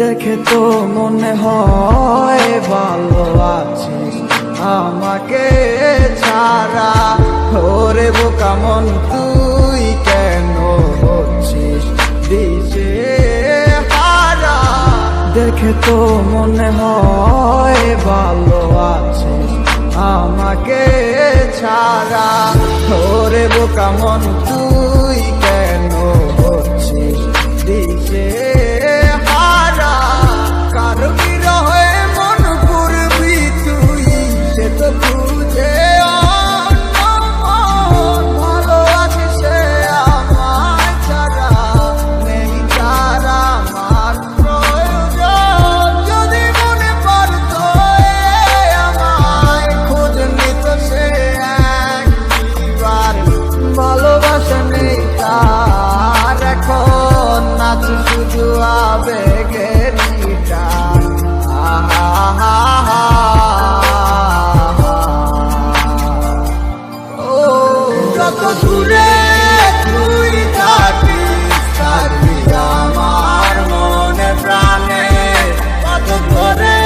দেখে তো মনে হয় ভালো আছিস আমাকে ছাড়া। ওরে বোকা মন তুই কেন হচ্ছিস দিশে হারা। দেখে তো মনে হয় ভালো আছিস আমাকে ছাড়া। ওরে বোকা মন তুই কেন হচ্ছিস দিশে হারা। কারো বিরহে মন করবি তুই সে তো বুঝে ভালো আছে সে আমায় ছাড়া। নেই ছাড়া আমার প্রয়োজন যদি মনে পড়তো আমায় খোঁজ নিত সে একবার। ভালোবাসা নেই তার এখন নাচ শুধু আবেগের গিটার। ও যত দূরে তুই থাকিস থাকবি আমার মনে প্রাণে। কত করে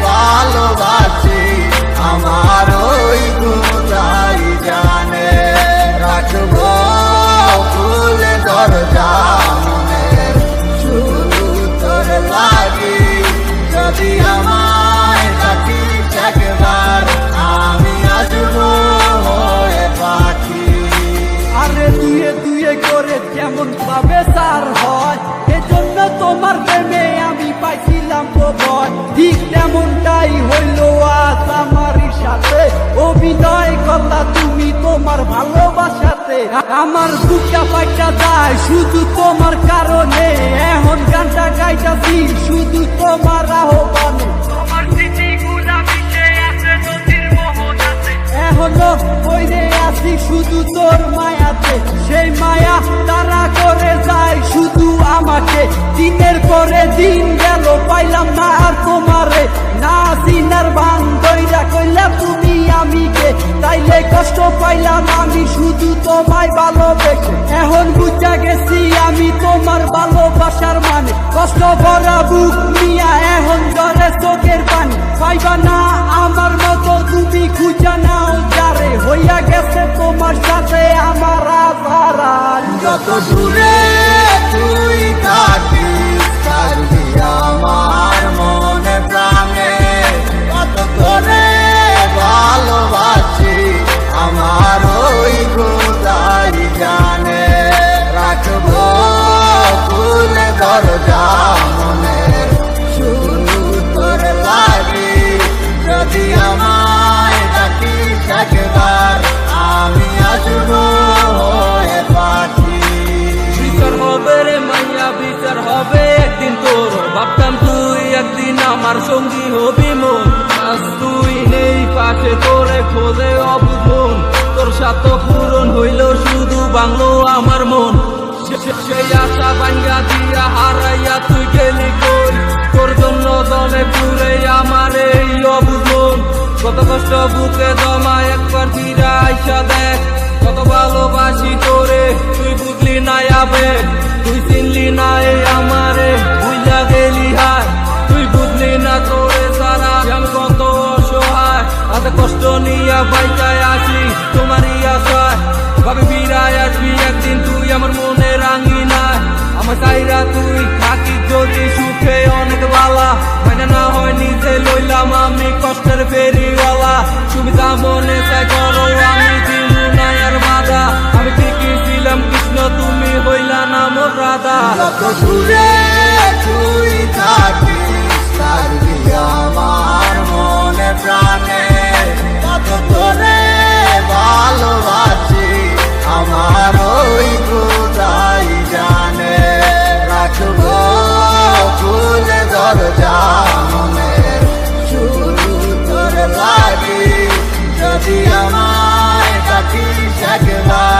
ভালোবাসি আমার ওই খোদাই জানে। রাখবো খুলে দরজা মনের শুধু তোর লাগি। যদি আমায় ডাকিস একবার আমি আসবো হয়ে পাখি। আরে দুয়ে দুয়ে করে যেমন ভাবে সার হয় এজন্য তোমার প্রেমে আমি পাইছিলাম তো ভয়। ঠিক তেমনটাই হইল আজ আমারই সাথে। অভিনয় করলা তুমি তোমার ভালোবাসাতে। আমার বুকটা পাইটা যায় শুধু তোমার কারণে। এখন গানটা গাইতাছি শুধু তোমার আহ্বানে। এখনো বইরে আছি শুধু তোর মায়াতে। সেই মায়া তারা করে যায় শুধু আমাকে। দিনের পরে দিন গেল পাইলাম না আর তোমারে। না সিনার ভান দইরা কইলা তুমি আমিকে। তাইলে কষ্ট পাইলাম আমি শুধু তোমায় ভালোবেসে। এখন বুঝা গেছি আমি তোমার ভালোবাসার মানে। কষ্ট ভরা বুক নিয়া এখন জ্বরে চোখের পানি। পাইবা না আমার মতো তুমি খুঁজা নাও যারে। হইয়া গেছে তোমার সাথে আমার আধার। যত দূরে তুই থাকিস থাকবি আমার মনে প্রাণে। কত করে ভালোবাসি আমার ওই খোদাই জানে। রাখবো খুলে দরজা মনের শুধু তোর লাগি। যদি আমায় ডাকিস একবার আমি আসবো হয়ে পাখি। বিচার হবে রে মাইয়া বিচার হবে একদিন তোর। ভাবতাম তুই একদিন আমার সঙ্গী হবি মন। আজ তুই নেই পাশে তোরে খোঁজে অবুঝ মন। তোর সাথে পূরণ হইল শুধু বাংলো আমার মন। সেই আশা ভাঙ্গা দিয়া হারাইয়া তুই গেলি কই। তোর জন্য দলে পুরে আমার এই অবুঝ মন। কত কষ্ট বুকে জমা একবার ফিরে আইসা দেখ। কত ভালোবাসি তোরে তুই বুঝলি না আবেগ। তুই চিনলি না এই আমারে বুঝা গেলি হায়। তুই বুঝলি না তোরে সারা আমি কত অসহায়। এত কষ্ট নিয়া বাইকায় আসি তোমারই আশায়। ভাবি ফিরায় আসবি একদিন তুই আমার মনে রাঙি না। আমার চাইরা তুই থাকিস যদি সুখে অনেক বালা। মানে না হয় নিজে লইলাম আমি কষ্টের ফেরিওয়ালা। তুমি যা মনে চাই করো আমি দিব না আর বাধা। আমি ঠিকই ছিলাম কৃষ্ণ তুমি হইলা না মোর রাধা। যত দূরে তুই থাকিস থাকবি আমার মনে প্রাণে। কত করে ভালোবাসি আমার ওই খোদাই জানে। রাখবো খুলে দরজা মনের শুধু তোর লাগি। যদি আমায় ডাকিস একবার